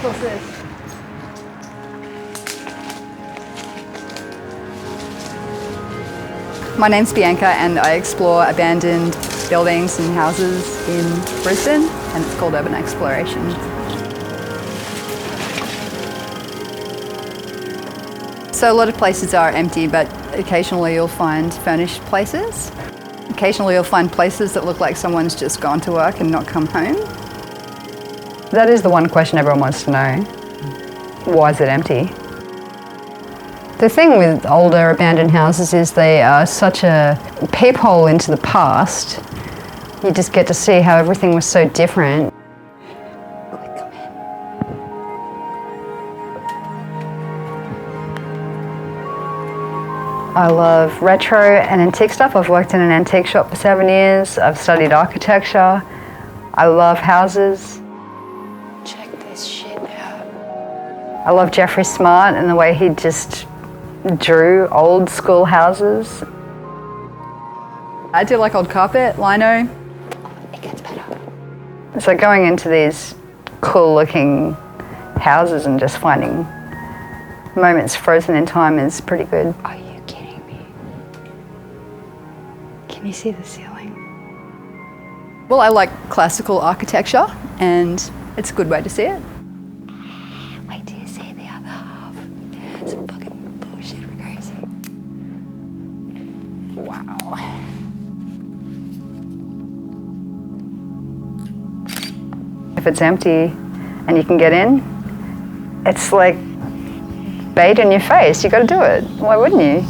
What's this? My name's Bianca and I explore abandoned buildings and houses in Brisbane, and it's called urban exploration. So a lot of places are empty, but occasionally you'll find furnished places. Occasionally you'll find places that look like someone's just gone to work and not come home. That is the one question everyone wants to know. Why is it empty? The thing with older abandoned houses is they are such a peephole into the past. You just get to see how everything was so different. I love retro and antique stuff. I've worked in an antique shop for 7 years. I've studied architecture. I love houses. Check this shit out. I love Jeffrey Smart and the way he just drew old school houses. I do like old carpet, lino. It gets better. So going into these cool looking houses and just finding moments frozen in time is pretty good. Are you kidding me? Can you see the ceiling? Well, I like classical architecture and it's a good way to see it. Wait till you see the other half. Some fucking bullshit for crazy. Wow. If it's empty and you can get in, it's like bait in your face. You got to do it. Why wouldn't you?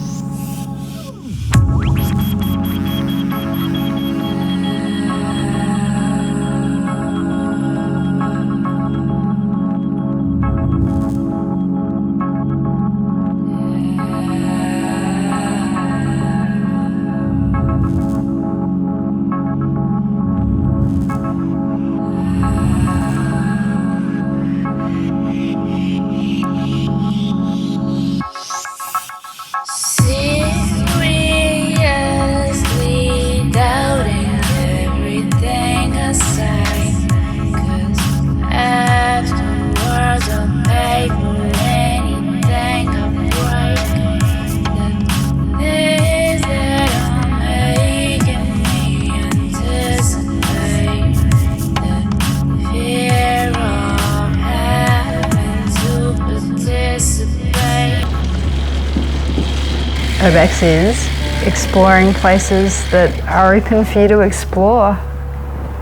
Urbex is exploring places that are open for you to explore,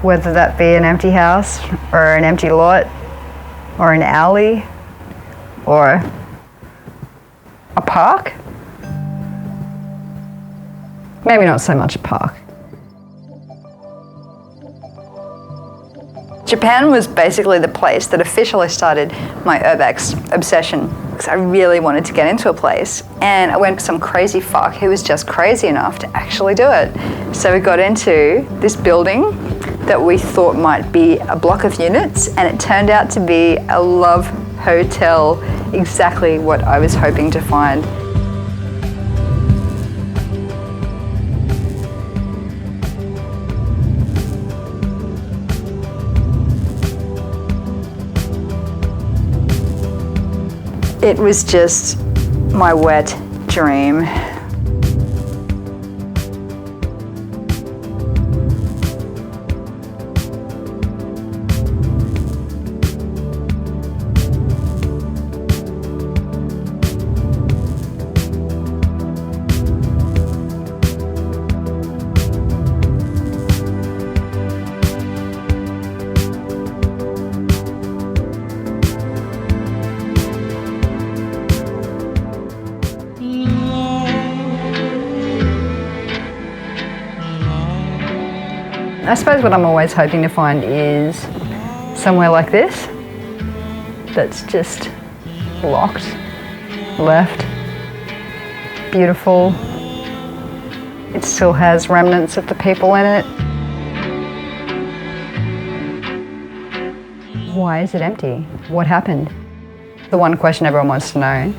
whether that be an empty house or an empty lot or an alley or a park. Maybe not so much a park. Japan was basically the place that officially started my urbex obsession, because I really wanted to get into a place, and I went with some crazy fuck who was just crazy enough to actually do it. So we got into this building that we thought might be a block of units, and it turned out to be a love hotel, exactly what I was hoping to find. It was just my wet dream. I suppose what I'm always hoping to find is somewhere like this that's just locked, left, beautiful. It still has remnants of the people in it. Why is it empty? What happened? The one question everyone wants to know.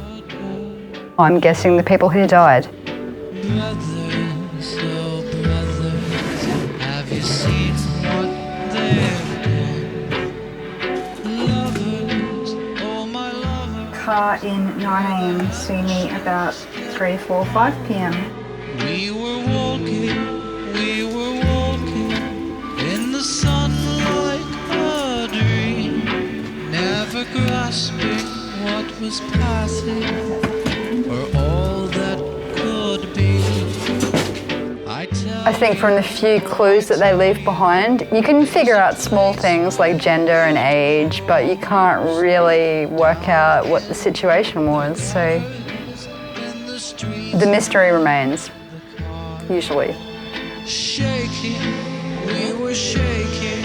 I'm guessing the people here died. car in 9 a.m. see me about 3, 4, 5 p.m. We were walking in the sun like a dream, never grasping what was passing or all that could be. I think from the few clues that they leave behind, you can figure out small things like gender and age, but you can't really work out what the situation was, so the mystery remains, usually. Shaking, we were shaking,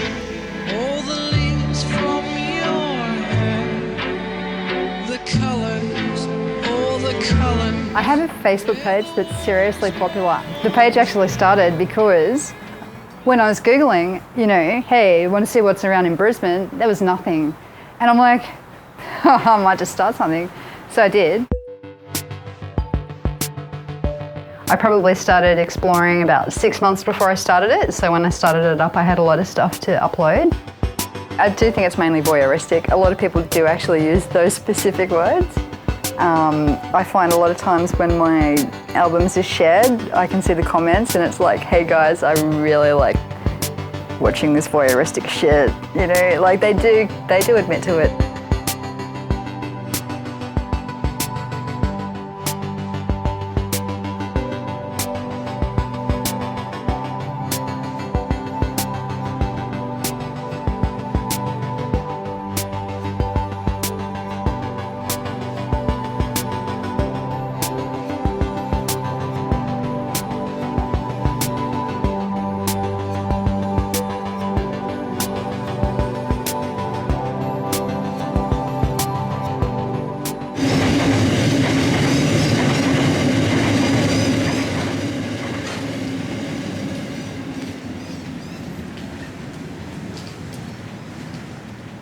all the leaves from your hair, the colors, all the colors. I have a Facebook page that's seriously popular. The page actually started because when I was Googling, you know, hey, want to see what's around in Brisbane, there was nothing. And I'm like, I might just start something. So I did. I probably started exploring about 6 months before I started it. So when I started it up, I had a lot of stuff to upload. I do think it's mainly voyeuristic. A lot of people do actually use those specific words. I find a lot of times when my albums are shared, I can see the comments and it's like, hey guys, I really like watching this voyeuristic shit. You know, like they do admit to it.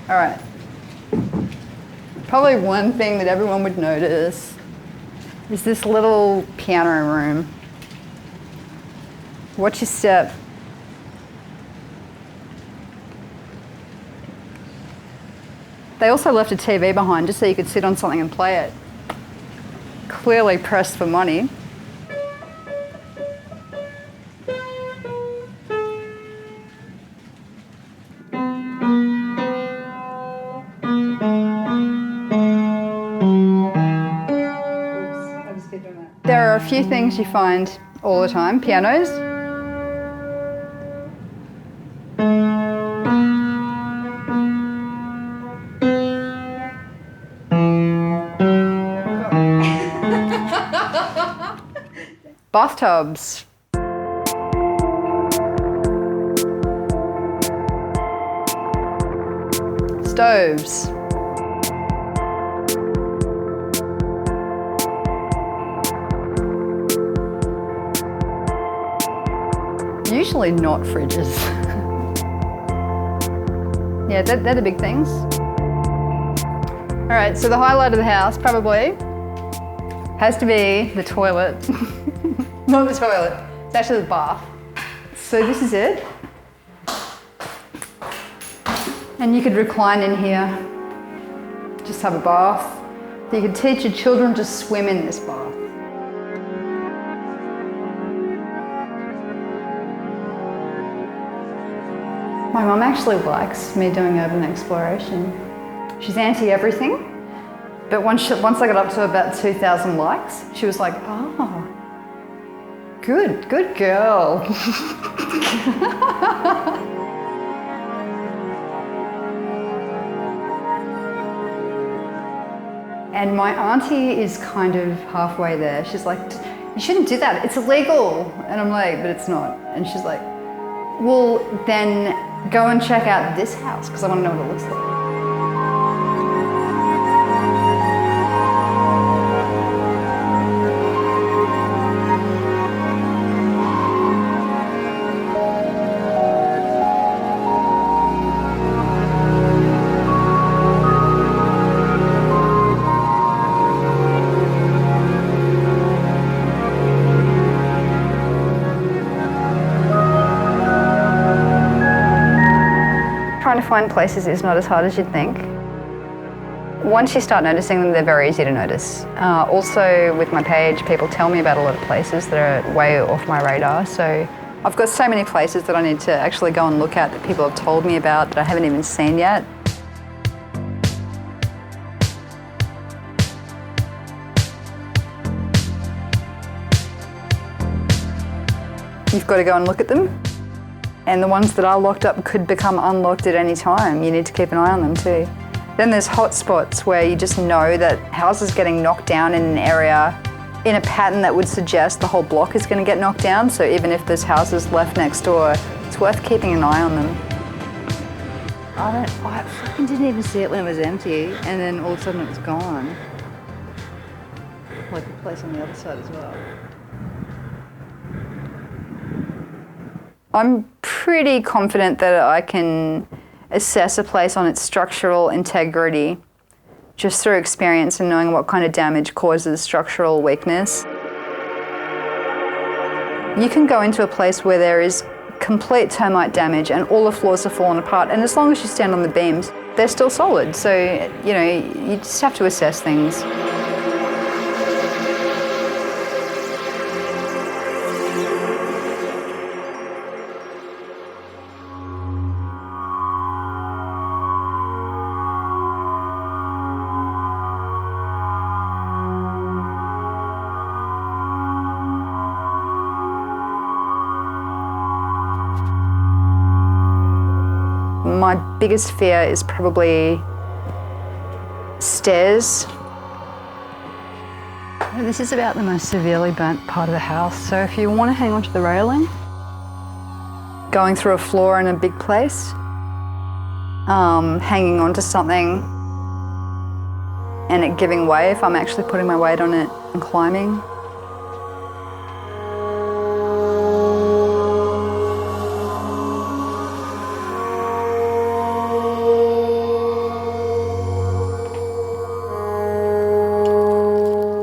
All right. Probably one thing that everyone would notice is this little piano room. Watch your step. They also left a TV behind just so you could sit on something and play it. Clearly pressed for money. There are a few things you find all the time. Pianos. Bathtubs. Stoves. Usually not fridges. Yeah, they're the big things. All right, so the highlight of the house probably has to be the toilet. Not the toilet, it's actually the bath. So this is it. And you could recline in here, just have a bath. You could teach your children to swim in this bath. My mum actually likes me doing urban exploration. She's anti-everything, but once I got up to about 2,000 likes, she was like, oh, good girl. And my auntie is kind of halfway there. She's like, you shouldn't do that, it's illegal. And I'm like, but it's not. And she's like, well, then go and check out this house because I want to know what it looks like. Trying to find places is not as hard as you'd think. Once you start noticing them, they're very easy to notice. Also, with my page, people tell me about a lot of places that are way off my radar. So I've got so many places that I need to actually go and look at that people have told me about that I haven't even seen yet. You've got to go and look at them. And the ones that are locked up could become unlocked at any time. You need to keep an eye on them too. Then there's hot spots where you just know that houses getting knocked down in an area in a pattern that would suggest the whole block is going to get knocked down. So even if there's houses left next door, it's worth keeping an eye on them. I fucking didn't even see it when it was empty, and then all of a sudden it was gone. Like the place on the other side as well. I'm pretty confident that I can assess a place on its structural integrity just through experience and knowing what kind of damage causes structural weakness. You can go into a place where there is complete termite damage and all the floors have fallen apart, and as long as you stand on the beams, they're still solid. So, you know, you just have to assess things. My biggest fear is probably stairs. This is about the most severely burnt part of the house, so if you want to hang onto the railing, going through a floor in a big place, hanging onto something and it giving way if I'm actually putting my weight on it and climbing.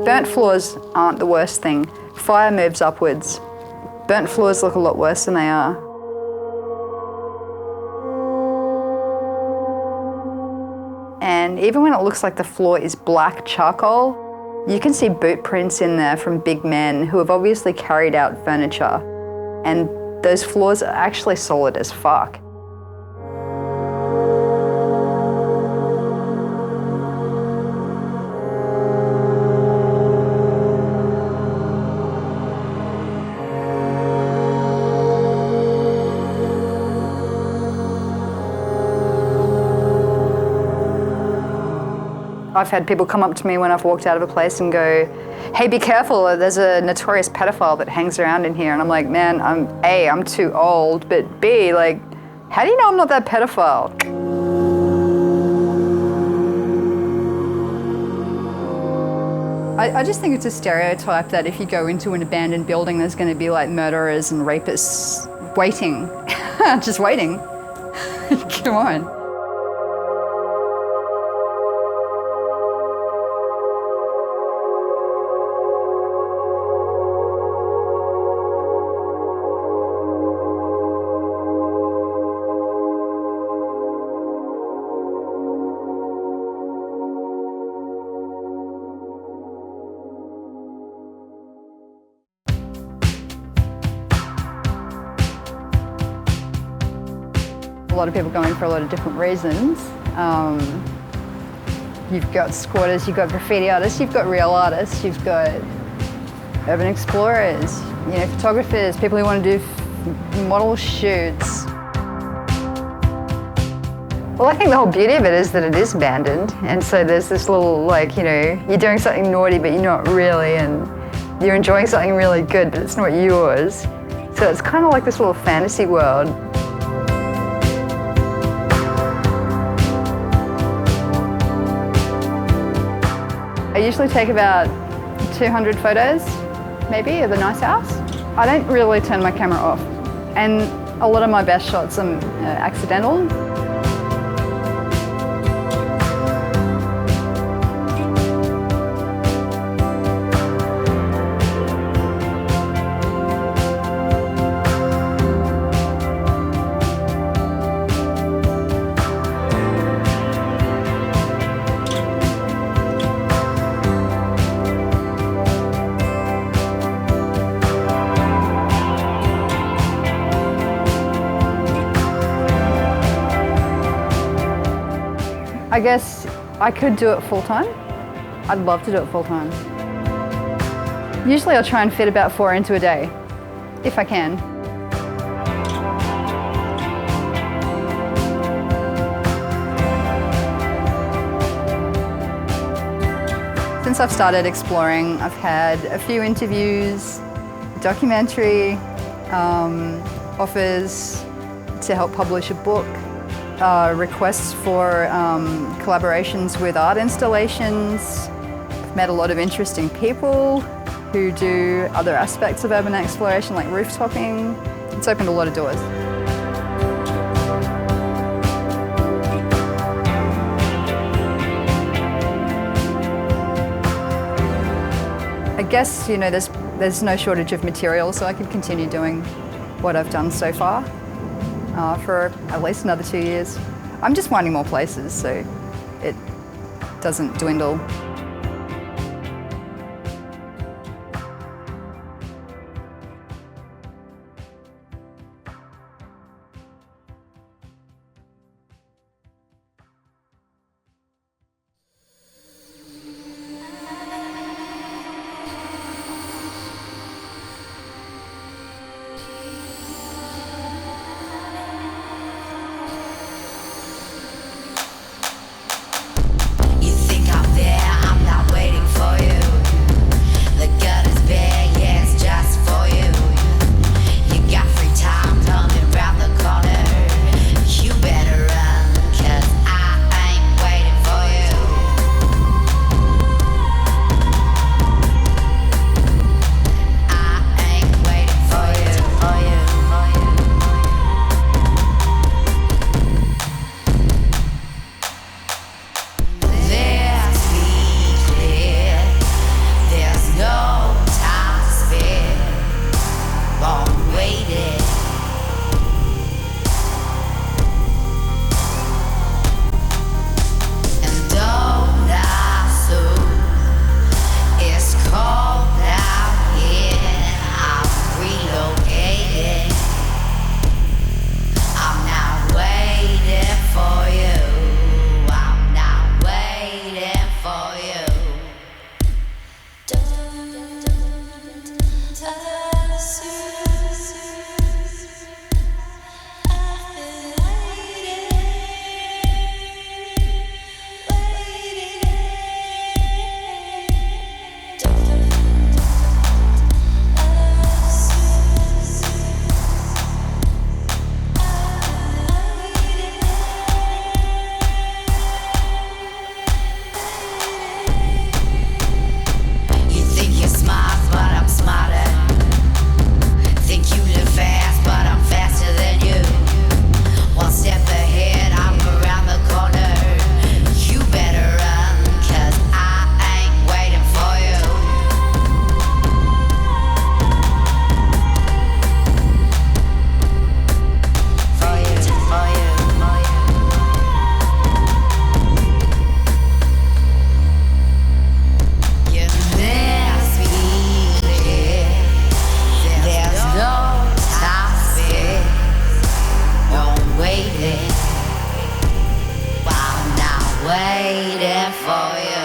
Burnt floors aren't the worst thing. Fire moves upwards. Burnt floors look a lot worse than they are. And even when it looks like the floor is black charcoal, you can see boot prints in there from big men who have obviously carried out furniture. And those floors are actually solid as fuck. I've had people come up to me when I've walked out of a place and go, hey, be careful, there's a notorious pedophile that hangs around in here. And I'm like, man, I'm too old, but B, like, how do you know I'm not that pedophile? I just think it's a stereotype that if you go into an abandoned building, there's going to be like murderers and rapists waiting, just waiting. Come on. A lot of people go in for a lot of different reasons. You've got squatters, you've got graffiti artists, you've got real artists, you've got urban explorers, you know, photographers, people who want to do model shoots. Well, I think the whole beauty of it is that it is abandoned, and so there's this little, like, you know, you're doing something naughty but you're not really, and you're enjoying something really good but it's not yours. So it's kind of like this little fantasy world. I usually take about 200 photos, maybe, of a nice house. I don't really turn my camera off, and a lot of my best shots are accidental. I guess I could do it full-time. I'd love to do it full-time. Usually I'll try and fit about 4 into a day, if I can. Since I've started exploring, I've had a few interviews, documentary, offers to help publish a book, requests for collaborations with art installations. I've met a lot of interesting people who do other aspects of urban exploration like rooftopping. It's opened a lot of doors. I guess, you know, there's no shortage of material, so I could continue doing what I've done so far for at least another 2 years. I'm just finding more places, so it doesn't dwindle. waiting for you.